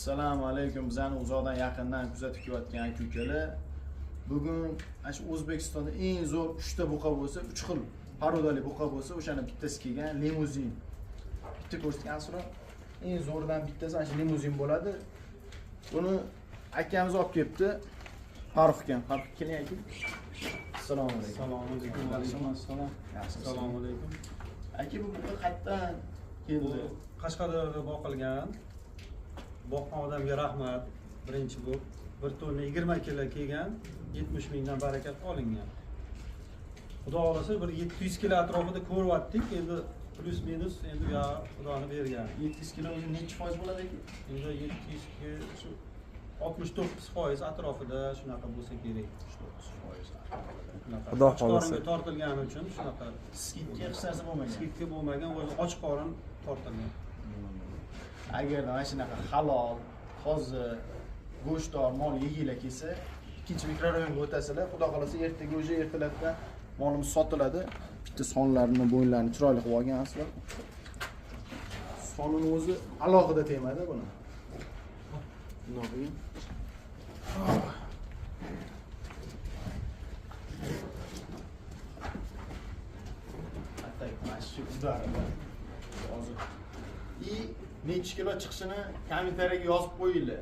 Assalomu alaykum. Bizani uzoqdan yaqindan kuzatib kelayotgan aka-ukalar. Bugun shu O'zbekistonda eng zo'r 3 ta buqa bo'lsa, 3 xil parodali buqa bo'lsa, o'shani bittasi kelgan limuzin. Bitta ko'rsatgansizlar, eng zo'ridan bittasi shu limuzin bo'ladi. Buni akamiz olib kelibdi. Farruh ekan. Farruh keling aka. Assalomu alaykum. Assalomu alaykum. Assalom. Assalomu alaykum. Aka, bu buqa qayerdan keldi? Qashqadaryoda boqilgan. Boqqan odamga rahmat. Birinchi bu bir tonna 20 kilo kelgan, 70 mingdan barakat olingan. Xudo xolasa bir 700 kilo atrofida ko'ryaptik. Endi plus minus endi ya Xudoni bergan. 700 kilo o'zi necha foiz bo'ladi aka? Endi 700 ga shu 69% atrofida shunaqa bo'lsa kerak. 69%. Xudo xolasa. Qoringa tortilgani uchun shunaqa Skidga hech narsa bo'lmagan. skidga bo'lmagan, o'zi och qorin tortilgan. Agarda mana shunaqa halol, toza, go'shtdor mol yeginglar kelsa, ikkinchi mikrorayonga o'tasizlar. Xudo xolasa ertaga o'sha ertalabdan molimiz sotiladi. Bitta sonlarini, bo'yinlarini chiroyli qilib olgansizlar. Sonini o'zi alohida tegmadi buni. Bunday. Hatto mana shu udarida hozir. Necha kilo chiqishini kommentariyaga yozib qo'yinglar.